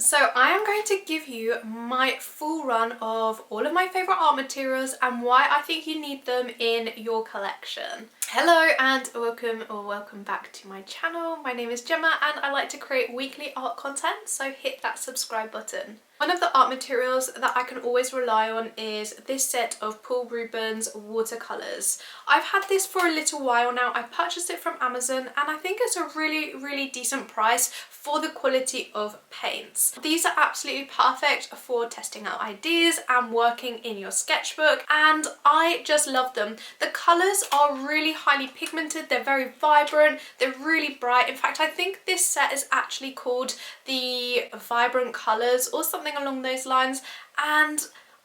So I am going to give you my full run of all of my favourite art materials and why I think you need them in your collection. Hello and welcome back to my channel. My name is Gemma and I like to create weekly art content, so hit that subscribe button. One of the art materials that I can always rely on is this set of Paul Rubens watercolours. I've had this for a little while now. I purchased it from Amazon and I think it's a really decent price for the quality of paints. These are absolutely perfect for testing out ideas and working in your sketchbook, and I just love them. The colours are really highly pigmented, they're very vibrant, they're really bright. In fact, I think this set is actually called the Vibrant Colours or something along those lines, and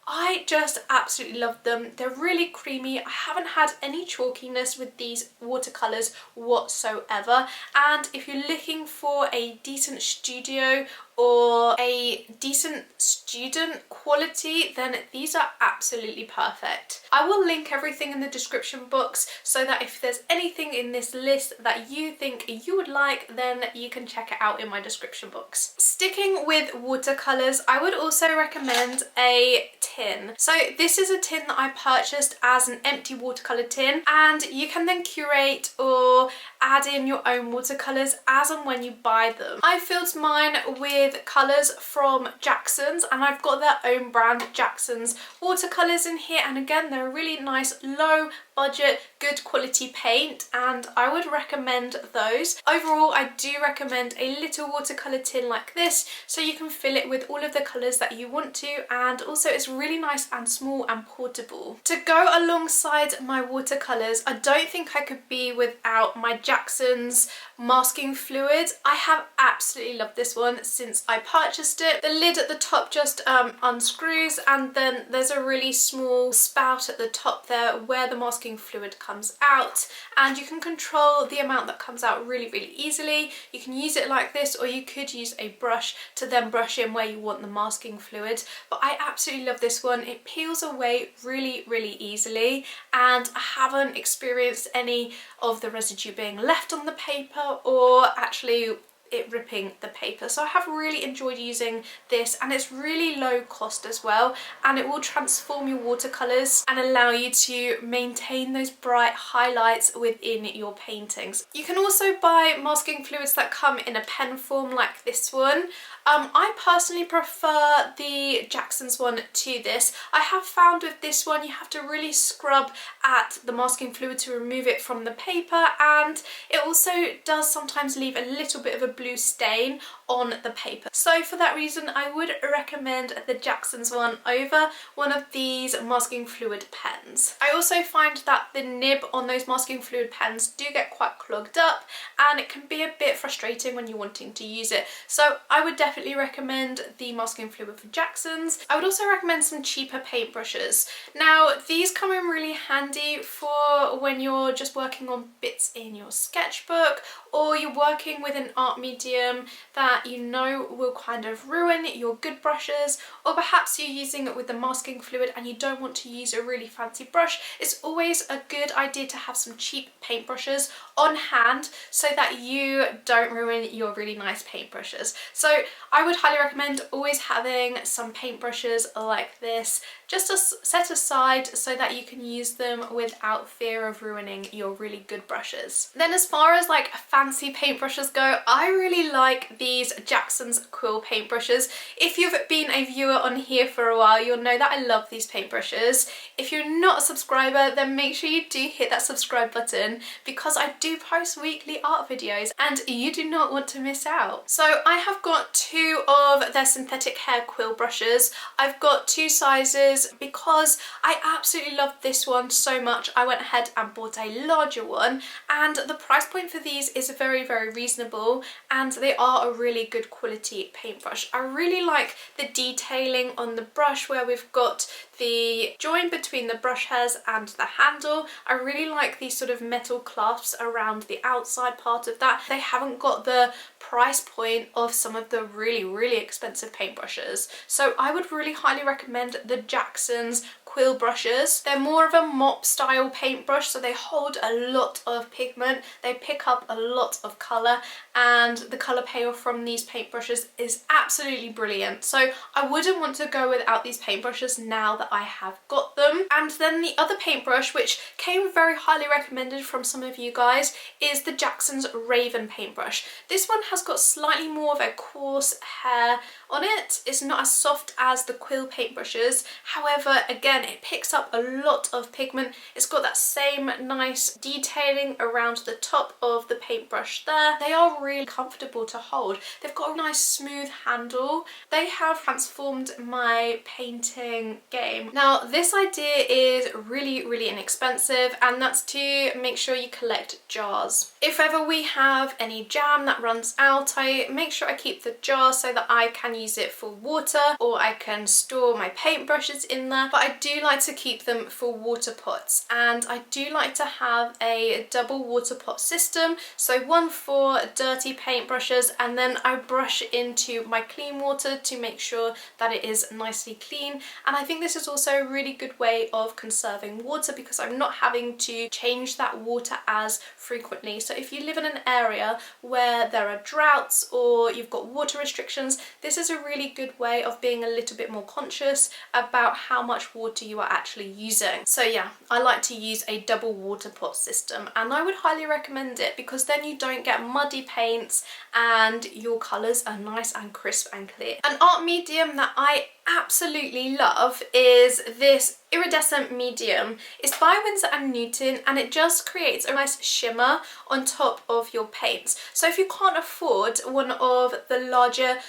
I just absolutely love them. They're really creamy. I haven't had any chalkiness with these watercolours whatsoever, and if you're looking for a decent studio or a decent student quality, then these are absolutely perfect. I will link everything in the description box so that if there's anything in this list that you think you would like, then you can check it out in my description box. Sticking with watercolours, I would also recommend a tin. So this is a tin that I purchased as an empty watercolour tin, and you can then curate or add in your own watercolours as and when you buy them. I filled mine with colours from Jackson's, and I've got their own brand Jackson's watercolours in here, and again they're a really nice low budget good quality paint and I would recommend those. Overall, I do recommend a little watercolour tin like this so you can fill it with all of the colours that you want to, and also it's really nice and small and portable. To go alongside my watercolours, I don't think I could be without my Jackson's masking fluid. I have absolutely loved this one since I purchased it. The lid at the top just unscrews, and then there's a really small spout at the top there where the masking fluid comes out, and you can control the amount that comes out really easily. You can use it like this, or you could use a brush to then brush in where you want the masking fluid, but I absolutely love this one. It peels away really easily, and I haven't experienced any of the residue being left on the paper or actually it ripping the paper. So I have really enjoyed using this, and it's really low cost as well, and it will transform your watercolours and allow you to maintain those bright highlights within your paintings. You can also buy masking fluids that come in a pen form like this one. I personally prefer the Jackson's one to this. I have found with this one you have to really scrub at the masking fluid to remove it from the paper, and it also does sometimes leave a little bit of a blue stain on the paper. So for that reason I would recommend the Jackson's one over one of these masking fluid pens. I also find that the nib on those masking fluid pens do get quite clogged up, and it can be a bit frustrating when you're wanting to use it. So I would definitely recommend the masking fluid for Jackson's. I would also recommend some cheaper paintbrushes. Now these come in really handy for when you're just working on bits in your sketchbook, or you're working with an art medium that you know will kind of ruin your good brushes, or perhaps you're using it with the masking fluid and you don't want to use a really fancy brush. It's always a good idea to have some cheap paintbrushes on hand so that you don't ruin your really nice paintbrushes. So I would highly recommend always having some paintbrushes like this just to set aside so that you can use them without fear of ruining your really good brushes. Then as far as like fancy paintbrushes go, I really like these Jackson's Quill paintbrushes. If you've been a viewer on here for a while, you'll know that I love these paintbrushes. If you're not a subscriber, then make sure you do hit that subscribe button, because I do post weekly art videos and you do not want to miss out. So I have got two of their synthetic hair quill brushes. I've got two sizes because I absolutely love this one so much. I went ahead and bought a larger one, and the price point for these is very reasonable, and they are a really good quality paintbrush. I really like the detailing on the brush where we've got the join between the brush hairs and the handle. I really like these sort of metal clasps around the outside part of that. They haven't got the price point of some of the really expensive paintbrushes. So I would really highly recommend the Jackson's Quill brushes. They're more of a mop style paintbrush, so they hold a lot of pigment, they pick up a lot lot of colour, and the colour payoff from these paintbrushes is absolutely brilliant. So I wouldn't want to go without these paintbrushes now that I have got them. And then the other paintbrush, which came very highly recommended from some of you guys, is the Jackson's Raven paintbrush. This one has got slightly more of a coarse hair on it. It's not as soft as the Quill paintbrushes. However, again, it picks up a lot of pigment. It's got that same nice detailing around the top of the paintbrush there. They are really comfortable to hold. They've got a nice smooth handle. They have transformed my painting game. Now, this idea is really inexpensive, and that's to make sure you collect jars. If ever we have any jam that runs out, I make sure I keep the jar so that I can use it for water, or I can store my paintbrushes in there, but I do like to keep them for water pots, and I do like to have a double water pot system, so one for dirty paintbrushes, and then I brush into my clean water to make sure that it is nicely clean. And I think this is also a really good way of conserving water because I'm not having to change that water as frequently. So if you live in an area where there are droughts or you've got water restrictions, this is a really good way of being a little bit more conscious about how much water you are actually using. So yeah, I like to use a double water pot system, and I would highly recommend it because then you don't get muddy paints and your colours are nice and crisp and clear. An art medium that I absolutely love is this Iridescent Medium. It's by Winsor and Newton, and it just creates a nice shimmer on top of your paints. So if you can't afford one of the larger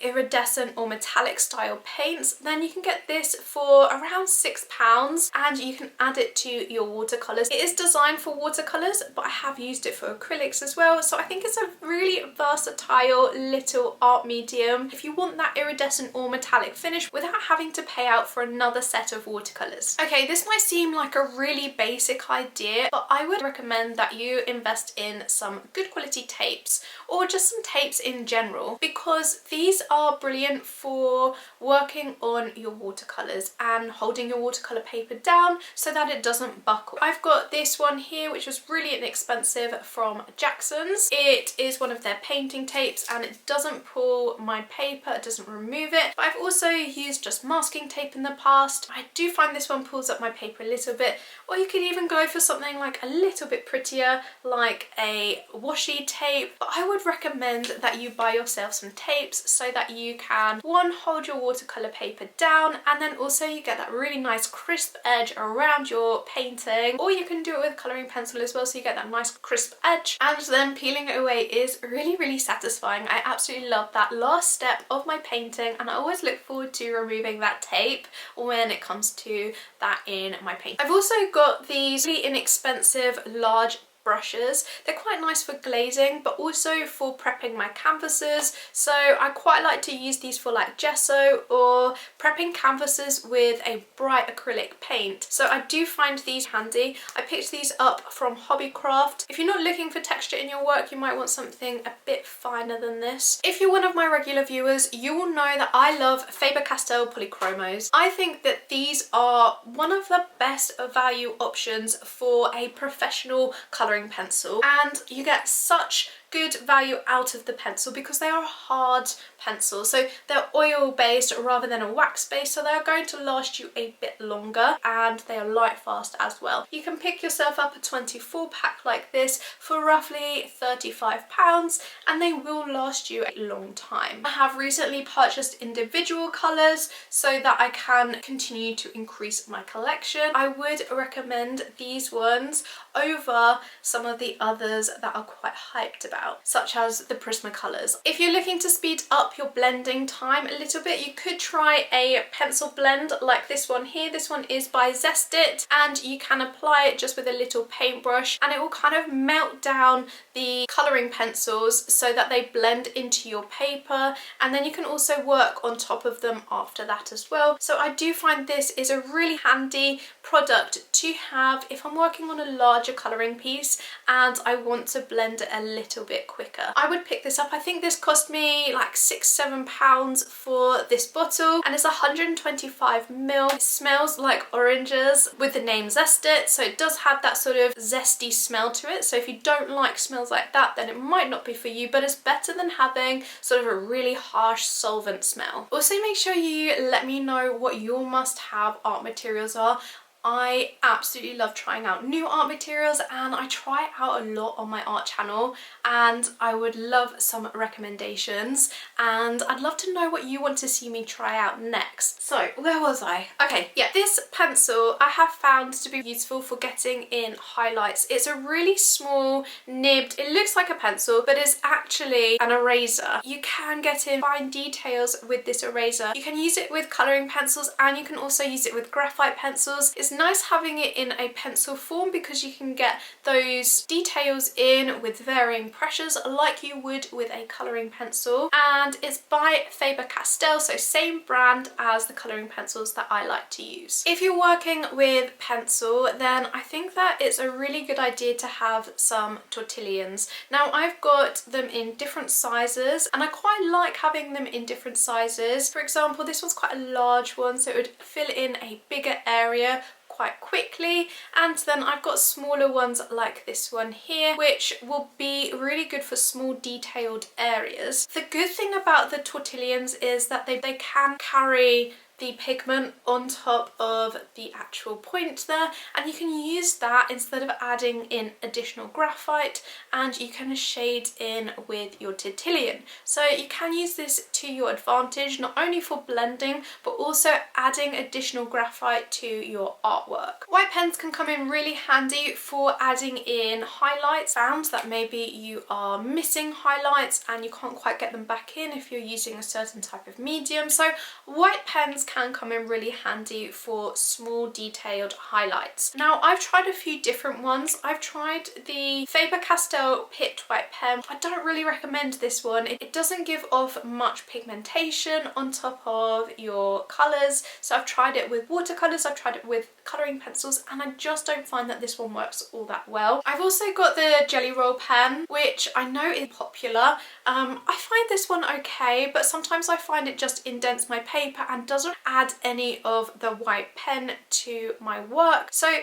iridescent or metallic style paints, then you can get this for around £6, and you can add it to your watercolours. It is designed for watercolours, but I have used it for acrylics as well, so I think it's a really versatile little art medium if you want that iridescent or metallic finish without having to pay out for another set of watercolours. Okay, this might seem like a really basic idea, but I would recommend that you invest in some good quality tapes, or just some tapes in general, because these are brilliant for working on your watercolours and holding your watercolour paper down so that it doesn't buckle. I've got this one here, which was really inexpensive from Jackson's. It is one of their painting tapes, and it doesn't pull my paper, it doesn't remove it. But I've also used just masking tape in the past. I do find this one pulls up my paper a little bit, or you could even go for something like a little bit prettier, like a washi tape. But I would recommend that you buy yourself some tapes so that you can, one, hold your watercolour paper down, and then also you get that really nice crisp edge around your painting, or you can do it with colouring pencil as well, so you get that nice crisp edge, and then peeling it away is really satisfying. I absolutely love that last step of my painting, and I always look forward to removing that tape when it comes to that in my paint. I've also got these really inexpensive large brushes. They're quite nice for glazing, but also for prepping my canvases. So I quite like to use these for like gesso or prepping canvases with a bright acrylic paint. So I do find these handy. I picked these up from Hobbycraft. If you're not looking for texture in your work, you might want something a bit finer than this. If you're one of my regular viewers, you will know that I love Faber Castell Polychromos. I think that these are one of the best value options for a professional colouring pencil, and you get such good value out of the pencil because they are hard pencils. So they're oil based rather than a wax based, so they're going to last you a bit longer, and they are light fast as well. You can pick yourself up a 24 pack like this for roughly £35, and they will last you a long time. I have recently purchased individual colours so that I can continue to increase my collection. I would recommend these ones over some of the others that are quite hyped about, such as the Prismacolors. If you're looking to speed up your blending time a little bit, you could try a pencil blend like this one here. This one is by Zest It, and you can apply it just with a little paintbrush, and it will kind of melt down the colouring pencils so that they blend into your paper, and then you can also work on top of them after that as well. So I do find this is a really handy product to have if I'm working on a larger colouring piece and I want to blend it a little bit quicker. I would pick this up. I think this cost me like £6–7 for this bottle, and it's 125ml. It smells like oranges with the name Zest It, so it does have that sort of zesty smell to it. So if you don't like smells like that, then it might not be for you, but it's better than having sort of a really harsh solvent smell. Also, make sure you let me know what your must-have art materials are. I absolutely love trying out new art materials, and I try out a lot on my art channel, and I would love some recommendations, and I'd love to know what you want to see me try out next. So where was I? Okay, yeah, this pencil I have found to be useful for getting in highlights. It's a really small nibbed, it looks like a pencil, but it's actually an eraser. You can get in fine details with this eraser. You can use it with colouring pencils, and you can also use it with graphite pencils. It's nice having it in a pencil form because you can get those details in with varying pressures like you would with a colouring pencil, and it's by Faber Castell, so same brand as the colouring pencils that I like to use. If you're working with pencil, then I think that it's a really good idea to have some tortillons. Now I've got them in different sizes, and I quite like having them in different sizes. For example, this one's quite a large one, so it would fill in a bigger area quite quickly, and then I've got smaller ones like this one here, which will be really good for small detailed areas. The good thing about the tortillons is that they can carry the pigment on top of the actual point there, and you can use that instead of adding in additional graphite, and you can shade in with your tortillon. So you can use this to your advantage, not only for blending but also adding additional graphite to your artwork. White pens can come in really handy for adding in highlights. Found that maybe you are missing highlights and you can't quite get them back in if you're using a certain type of medium, so white pens can come in really handy for small detailed highlights. Now I've tried a few different ones. I've tried the Faber Castell Pipped White Pen. I don't really recommend this one. It doesn't give off much pigmentation on top of your colours, so I've tried it with watercolours, I've tried it with colouring pencils, and I just don't find that this one works all that well. I've also got the Jelly Roll pen, which I know is popular. I find this one okay, but sometimes I find it just indents my paper and doesn't add any of the white pen to my work, so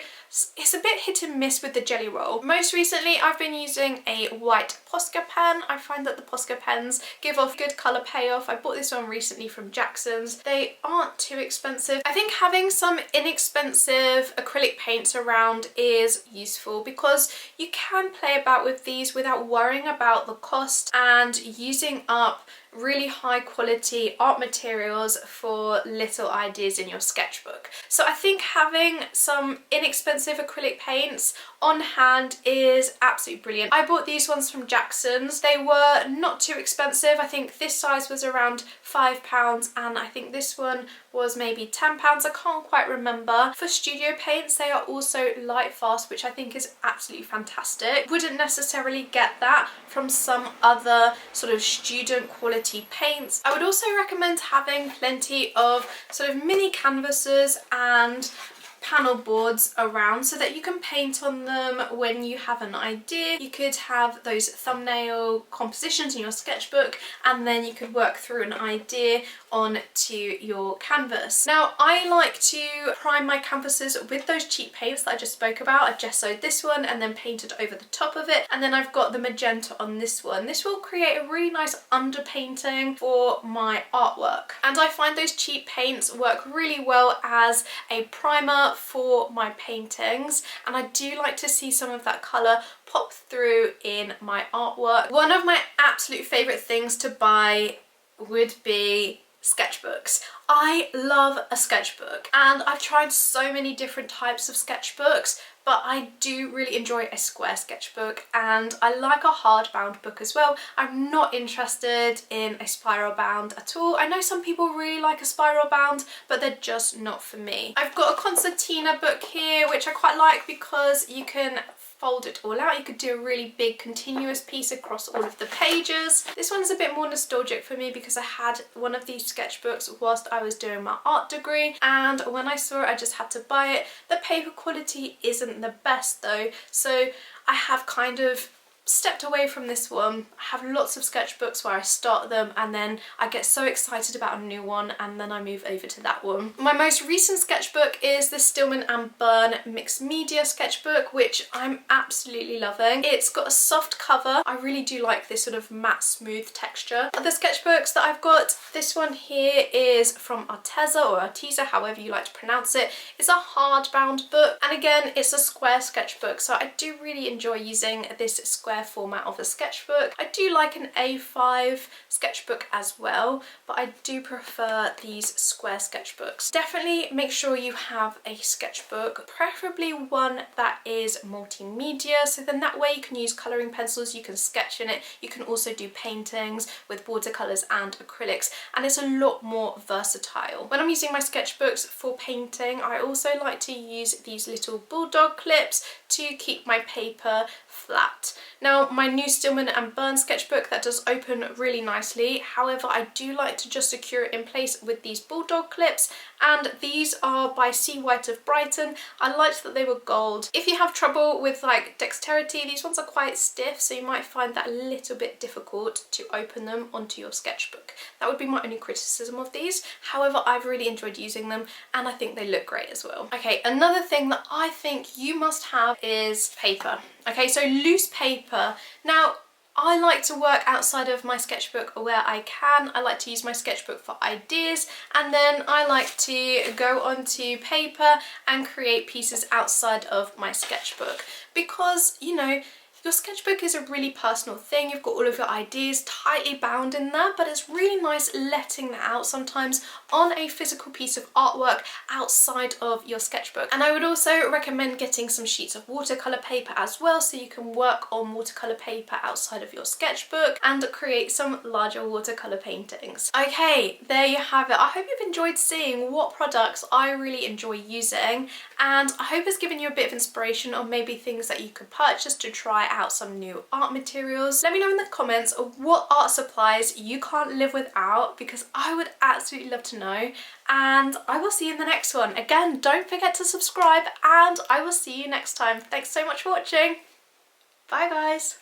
it's a bit hit and miss with the Jelly Roll. Most recently I've been using a white Posca pen. I find that the Posca pens give off good colour payoff. I bought this one recently from Jackson's. They aren't too expensive. I think having some inexpensive acrylic paints around is useful because you can play about with these without worrying about the cost and using up really high quality art materials for little ideas in your sketchbook. So I think having some inexpensive acrylic paints on hand is absolutely brilliant. I bought these ones from Jackson's. They were not too expensive. I think this size was around £5 and I think this one was maybe £10. I can't quite remember. For studio paints they are also light fast, which I think is absolutely fantastic. Wouldn't necessarily get that from some other sort of student quality paints. I would also recommend having plenty of sort of mini canvases and panel boards around so that you can paint on them when you have an idea. You could have those thumbnail compositions in your sketchbook and then you could work through an idea onto your canvas. Now I like to prime my canvases with those cheap paints that I just spoke about. I gessoed this one and then painted over the top of it, and then I've got the magenta on this one. This will create a really nice underpainting for my artwork, and I find those cheap paints work really well as a primer for my paintings, and I do like to see some of that colour pop through in my artwork. One of my absolute favourite things to buy would be sketchbooks. I love a sketchbook and I've tried so many different types of sketchbooks, but I do really enjoy a square sketchbook and I like a hardbound book as well. I'm not interested in a spiral bound at all. I know some people really like a spiral bound, but they're just not for me. I've got a Concertina book here, which I quite like because you can fold it all out. You could do a really big continuous piece across all of the pages. This one's a bit more nostalgic for me because I had one of these sketchbooks whilst I was doing my art degree, and when I saw it I just had to buy it. The paper quality isn't the best though, so I have kind of stepped away from this one. I have lots of sketchbooks where I start them and then I get so excited about a new one and then I move over to that one. My most recent sketchbook is the Stillman and Burn Mixed Media sketchbook, which I'm absolutely loving. It's got a soft cover. I really do like this sort of matte smooth texture. Other sketchbooks that I've got, this one here is from Arteza or Arteza, however you like to pronounce it. It's a hardbound book, and again it's a square sketchbook, so I do really enjoy using this square format of a sketchbook. I do like an A5 sketchbook as well, but I do prefer these square sketchbooks. Definitely make sure you have a sketchbook, preferably one that is multimedia, so then that way you can use colouring pencils, you can sketch in it, you can also do paintings with watercolours and acrylics, and it's a lot more versatile. When I'm using my sketchbooks for painting, I also like to use these little Bulldog Clips to keep my paper flat. Now, my new Stillman and Burn sketchbook, that does open really nicely, however I do like to just secure it in place with these Bulldog Clips, and these are by Sea White of Brighton. I liked that they were gold. If you have trouble with like dexterity, these ones are quite stiff, so you might find that a little bit difficult to open them onto your sketchbook. That would be my only criticism of these. However, I've really enjoyed using them and I think they look great as well. Okay, another thing that I think you must have is paper. Okay, so loose paper. Now, I like to work outside of my sketchbook where I can. I like to use my sketchbook for ideas, and then I like to go onto paper and create pieces outside of my sketchbook because, you know, your sketchbook is a really personal thing. You've got all of your ideas tightly bound in there, but it's really nice letting that out sometimes on a physical piece of artwork outside of your sketchbook. And I would also recommend getting some sheets of watercolor paper as well, so you can work on watercolor paper outside of your sketchbook and create some larger watercolor paintings. Okay, there you have it. I hope you've enjoyed seeing what products I really enjoy using, and I hope it's given you a bit of inspiration on maybe things that you could purchase to try out some new art materials. Let me know in the comments what art supplies you can't live without, because I would absolutely love to know, and I will see you in the next one. Again, don't forget to subscribe and I will see you next time. Thanks so much for watching. Bye guys.